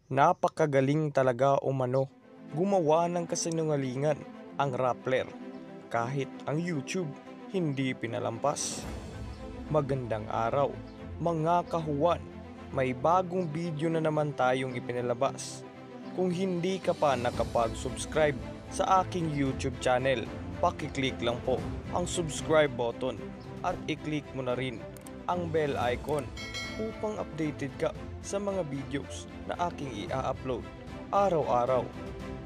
Napakagaling talaga umano gumawa ng kasinungalingan ang Rappler kahit ang YouTube hindi pinalampas. Magandang araw mga kahuwan, may bagong video na naman tayong ipinalabas. Kung hindi ka pa nakapag-subscribe sa aking YouTube channel, pakiclick lang po ang subscribe button at i-click mo na rin ang bell icon upang updated ka sa mga videos na aking i-upload araw-araw.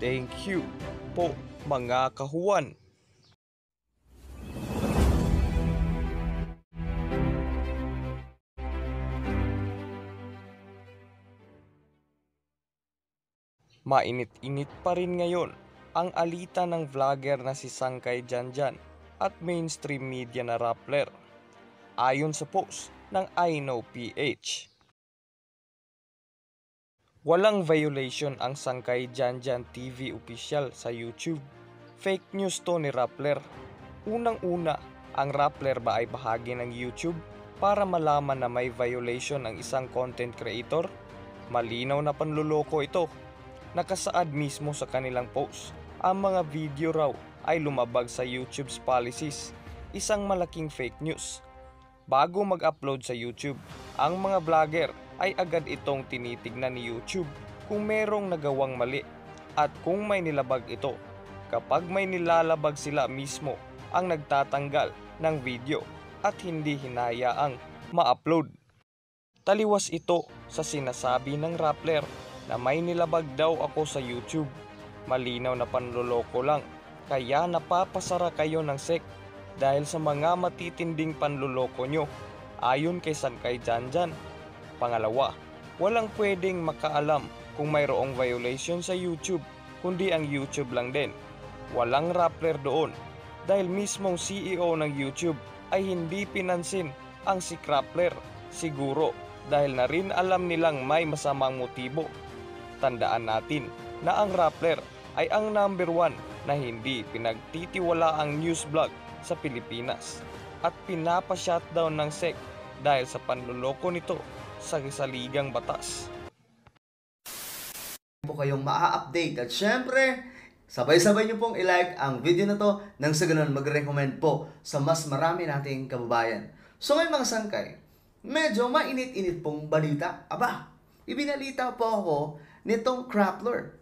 Thank you po mga kahuwan! Mainit-init pa rin ngayon ang alita ng vlogger na si Sangkay Janjan at mainstream media na Rappler. Ayon sa post ng I Know PH, walang violation ang Sangkay Janjan TV official sa YouTube. Fake news to ni Rappler. Unang-una, ang Rappler ba ay bahagi ng YouTube para malaman na may violation ang isang content creator? Malinaw na panluloko ito. Nakasaad mismo sa kanilang post, ang mga video raw ay lumabag sa YouTube's policies, isang malaking fake news. Bago mag-upload sa YouTube, ang mga vlogger ay agad itong tinitignan ni YouTube kung merong nagawang mali at kung may nilabag ito. Kapag may nilalabag, sila mismo ang nagtatanggal ng video at hindi hinayaang ma-upload. Taliwas ito sa sinasabi ng Rappler na may nilabag daw ako sa YouTube. Malinaw na panloloko lang, kaya napapasara kayo ng sek dahil sa mga matitinding panloloko nyo, ayon kay Sangkay Janjan. Pangalawa, walang pwedeng makaalam kung mayroong violation sa YouTube, kundi ang YouTube lang din. Walang Rappler doon dahil mismong CEO ng YouTube ay hindi pinansin ang si Rappler, siguro dahil na rin alam nilang may masamang motibo. Tandaan natin na ang Rappler ay ang number 1 na hindi pinagtitiwalaang news blog sa Pilipinas at pinapa-shutdown ng SEC dahil sa panluloko nito sa saligang batas. Po kayong maa-update at syempre sabay-sabay nyo pong i-like ang video na to nang sa ganun mag-recommend po sa mas marami nating kababayan. So ngayon mga sangkay, medyo mainit-init pong balita. Aba, ibinalita po ako nitong Rappler.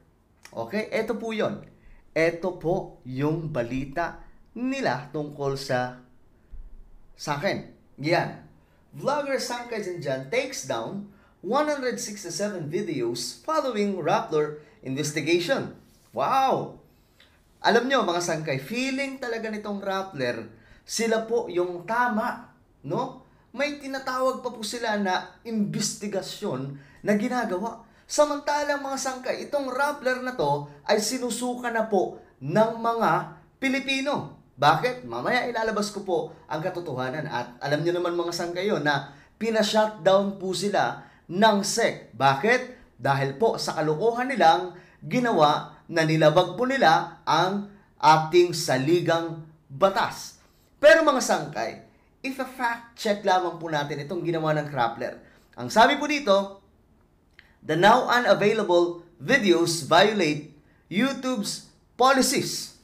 Okay, eto po yon. Eto po yung balita nila tungkol sa akin. Yan. Vlogger Sangkay Janjan takes down 167 videos following Rappler investigation. Wow! Alam nyo mga sangkay, feeling talaga nitong Rappler, sila po yung tama, no? May tinatawag pa po sila na investigasyon na ginagawa. Samantalang mga sangkay, itong Rappler na to ay sinusuka na po ng mga Pilipino. Bakit? Mamaya ilalabas ko po ang katotohanan. At alam niyo naman mga sangkay yun na pinashutdown po sila ng SEC. Bakit? Dahil po sa kalokohan nilang ginawa na nilabag po nila ang ating saligang batas. Pero mga sangkay, if a fact check lamang po natin itong ginawa ng Rappler. Ang sabi po dito, the now unavailable videos violate YouTube's policies.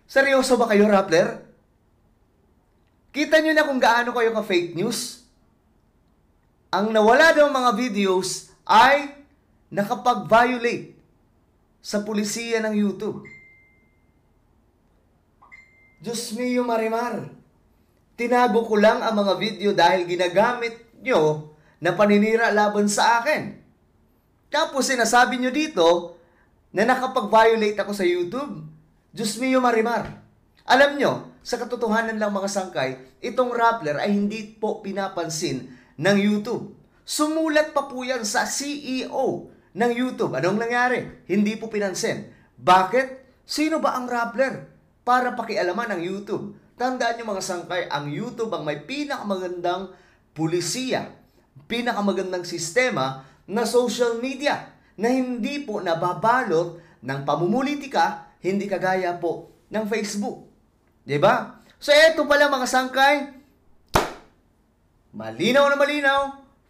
Seryoso ba kayo, Rappler? Kita nyo na kung gaano kayo ka-fake news? Ang nawala daw mga videos ay nakapag-violate sa pulisiya ng YouTube. Diyos mio marimar. Tinago ko lang ang mga video dahil ginagamit nyo na paninira laban sa akin. Tapos sinasabi nyo dito na nakapag-violate ako sa YouTube. Diyos mio marimar. Alam nyo, sa katotohanan lang mga sangkay, itong Rappler ay hindi po pinapansin ng YouTube. Sumulat pa po yan sa CEO ng YouTube. Anong nangyari? Hindi po pinansin. Bakit? Sino ba ang Rappler para pakialaman ng YouTube? Tandaan nyo mga sangkay, ang YouTube ang may pinakamagandang pulisiya, pinakamagandang sistema na social media na hindi po nababalot ng pamumulitika, hindi kagaya po ng Facebook. Diba? So eto pala mga sangkay, malinaw na malinaw,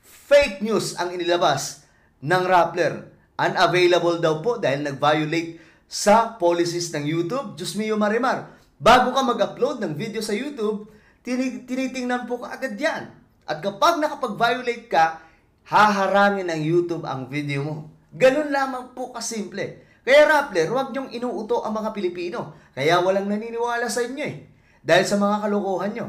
fake news ang inilabas ng Rappler. Unavailable daw po dahil nag-violate sa policies ng YouTube. Diyos mio Marimar, bago ka mag-upload ng video sa YouTube, tinitingnan po ka agad yan. At kapag nakapag-violate ka, haharangin ng YouTube ang video mo. Ganun lamang po kasimple. Kaya Rappler, huwag niyong inuuto ang mga Pilipino. Kaya walang naniniwala sa inyo eh. Dahil sa mga kalokohan nyo.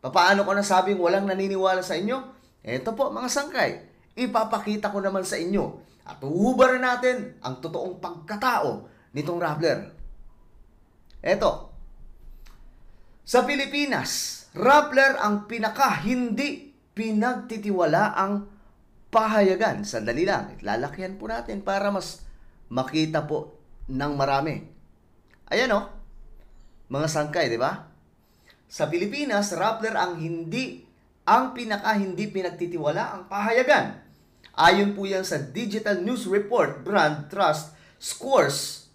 Paano ko nasabing walang naniniwala sa inyo? Eto po mga sangkay, ipapakita ko naman sa inyo. At uhubaran natin ang totoong pagkatao nitong Rappler. Eto. Sa Pilipinas, Rappler ang pinaka-hindi pinagtitiwalaang pahayagan. Sandali lang, ilalakyan po natin para mas makita po ng marami. Ayan o, mga sangkay, di ba? Sa Pilipinas, Rappler ang pinaka-hindi pinagtitiwalaang pahayagan. Ayon po yan sa Digital News Report Brand Trust Scores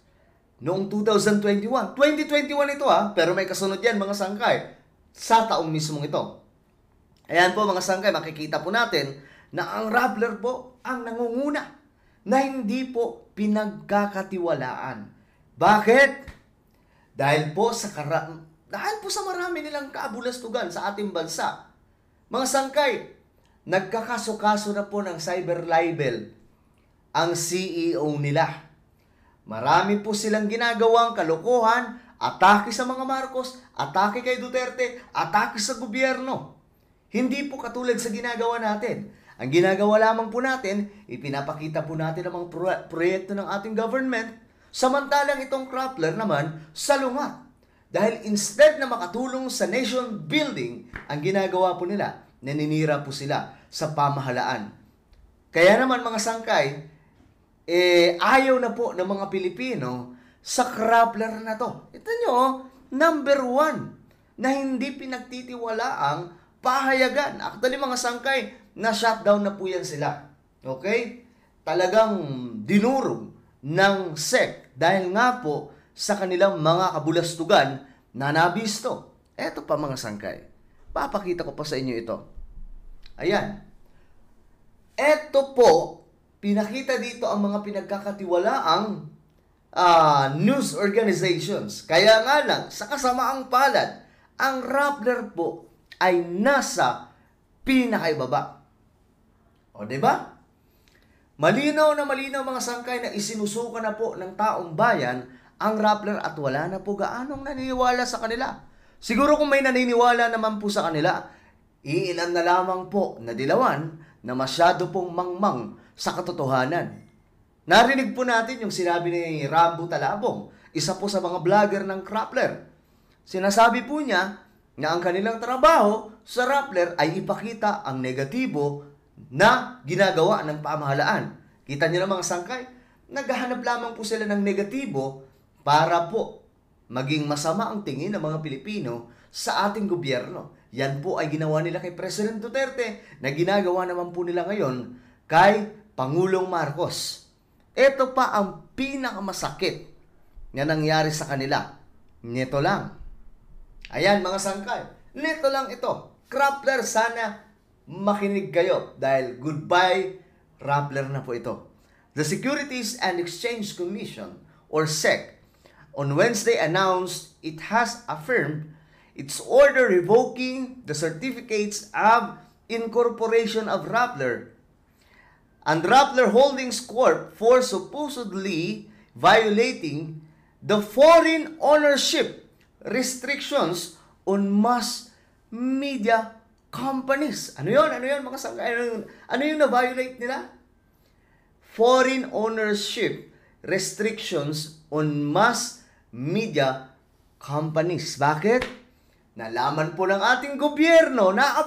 noong 2021. 2021 ito pero may kasunod yan mga sangkay sa taong mismong ito. Ayan po mga sangkay, makikita po natin na ang Rappler po ang nangunguna na hindi po pinagkakatiwalaan. Bakit? Dahil po sa marami nilang kaabulastugan sa ating bansa. Mga sangkay, nagkakaso-kaso na po ng cyber libel ang CEO nila. Marami po silang ginagawang kalokohan, atake sa mga Marcos, atake kay Duterte, atake sa gobyerno. Hindi po katulad sa ginagawa natin. Ang ginagawa lamang po natin, ipinapakita po natin ang mga proyekto ng ating government, samantalang itong Rappler naman salungat. Dahil instead na makatulong sa nation building, ang ginagawa po nila, naninira po sila sa pamahalaan. Kaya naman mga sangkay, ayaw na po ng mga Pilipino sa Rappler na to. Ito nyo, number 1 na hindi pinagtitiwalaang pahayagan. Actually mga sangkay, na-shutdown na po yan sila. Okay? Talagang dinurog ng SEC dahil nga po sa kanilang mga kabulastugan na nabisto. Eto pa mga sangkay. Papakita ko pa sa inyo ito. Ayan. Eto po, pinakita dito ang mga pinagkakatiwalaang news organizations. Kaya nga lang, sa kasamaang palad, ang Rappler po ay nasa pinakaibaba. O, diba? Malinaw na malinaw mga sangkay na isinusuka na po ng taong bayan ang Rappler at wala na po gaanong naniniwala sa kanila. Siguro kung may naniniwala naman po sa kanila, iilan na lamang po na dilawan na masyado pong mangmang sa katotohanan. Narinig po natin yung sinabi ni Rambo Talabong, isa po sa mga vlogger ng Rappler. Sinasabi po niya na ang kanilang trabaho sa Rappler ay ipakita ang negatibo na ginagawa ng pamahalaan. Kita niyo na mga sangkay, naghahanap lamang po sila ng negatibo para po maging masama ang tingin ng mga Pilipino sa ating gobyerno. Yan po ay ginawa nila kay President Duterte na ginagawa naman po nila ngayon kay Pangulong Marcos. Ito pa ang pinakamasakit na nangyari sa kanila. Nito lang. Ayan mga sangkay. Nito lang ito. Rappler, sana makinig kayo dahil goodbye Rappler na po ito. The Securities and Exchange Commission or SEC on Wednesday announced it has affirmed its order revoking the certificates of incorporation of Rappler and Rappler Holdings Corp for supposedly violating the foreign ownership restrictions on mass media companies. Ano yun? Ano yun mga sangkay? Ano yung na-violate nila? Foreign ownership restrictions on mass media companies. Bakit? Nalaman po ng ating gobyerno na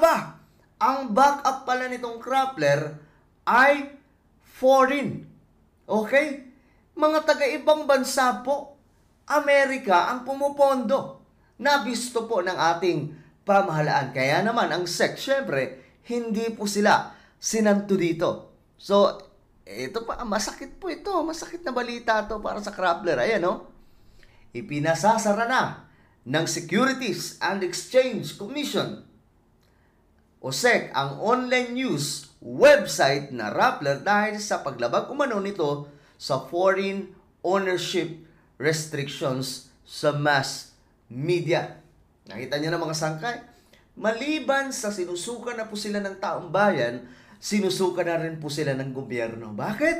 ang backup pala nitong Rappler ay foreign. Okay? Mga taga-ibang bansa po, Amerika ang pumupondo. Nabisto po ng ating pamahalaan. Kaya naman ang SEC, syempre, hindi po sila sinanto dito. So, ito pa, masakit po ito. Masakit na balita to para sa Rappler. Ayan, no? Ipinasasara na ng Securities and Exchange Commission o SEC ang online news website na Rappler dahil sa paglabag umano nito sa foreign ownership restrictions sa mass media. Nakita niyo na mga sangkay? Maliban sa sinusuka na po sila ng taong bayan, sinusuka na rin po sila ng gobyerno. Bakit?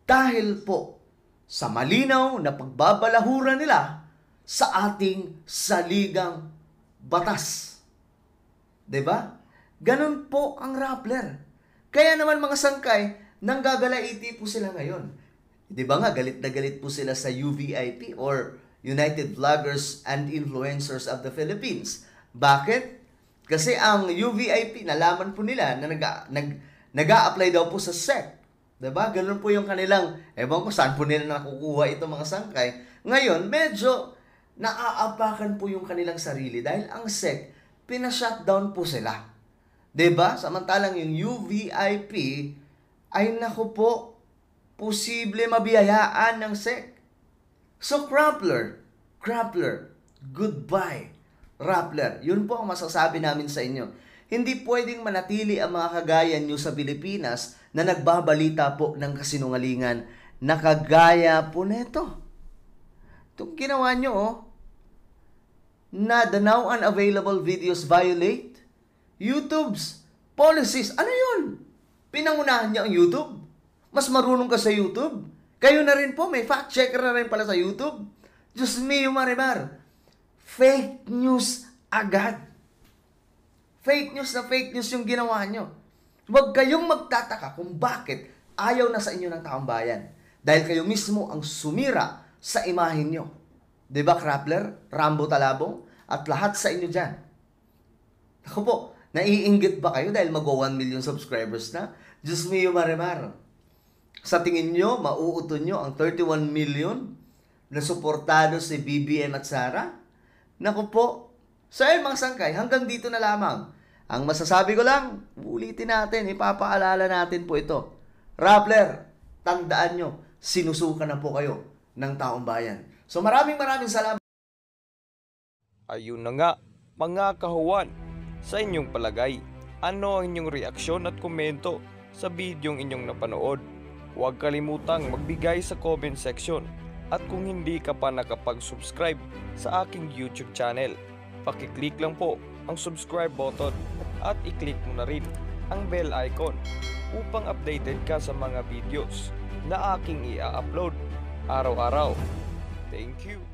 Dahil po sa malinaw na pagbabalahura nila sa ating saligang batas. 'Di ba? Ganun po ang Rappler. Kaya naman mga sangkay, nanggagalaiti po sila ngayon. 'Di ba nga galit na galit po sila sa UVIP or United Vloggers and Influencers of the Philippines. Bakit? Kasi ang UVIP, nalaman po nila na nag-a-apply daw po sa SEC. 'Di ba? Ganun po yung kanilang, ewan ko saan po nila nakukuha ito mga sangkay. Ngayon, medyo naaapakan po yung kanilang sarili dahil ang SEC, pina-shutdown po sila. 'Di ba? Samantalang yung UVIP ay naku po, posible mabiyayaan ng SEC. So, Rappler, goodbye. Rappler, yun po ang masasabi namin sa inyo. Hindi pwedeng manatili ang mga kagaya nyo sa Pilipinas na nagbabalita po ng kasinungalingan na kagaya po neto. Itong ginawa nyo, na the now unavailable videos violate YouTube's policies. Ano yun? Pinangunahan niya ang YouTube? Mas marunong ka sa YouTube? Kayo na rin po, may fact checker na rin pala sa YouTube. Diyos mio, Marimar. Fake news agad. Fake news yung ginawa nyo. Huwag kayong magtataka kung bakit ayaw na sa inyo ng taong bayan. Dahil kayo mismo ang sumira sa imahin nyo. Diba, Rappler, Rambo Talabong, at lahat sa inyo dyan. Ako po, naiinggit ba kayo dahil mag-1 million subscribers na? Diyos mio, Marimar. Sa tingin nyo, mauuto nyo ang 31 million na suportado si BBM at Sara? Naku po, sa mga sangkay, hanggang dito na lamang. Ang masasabi ko lang, ulitin natin, ipapaalala natin po ito. Rappler, tandaan nyo, sinusuka na po kayo ng taong bayan. So maraming salamat. Ayun na nga, mga kahuwan, sa inyong palagay, ano ang inyong reaksyon at komento sa bidyong inyong napanood? Huwag kalimutang magbigay sa comment section at kung hindi ka pa nakapag-subscribe sa aking YouTube channel, pakiclick lang po ang subscribe button at i-click mo na rin ang bell icon upang updated ka sa mga videos na aking i-upload araw-araw. Thank you!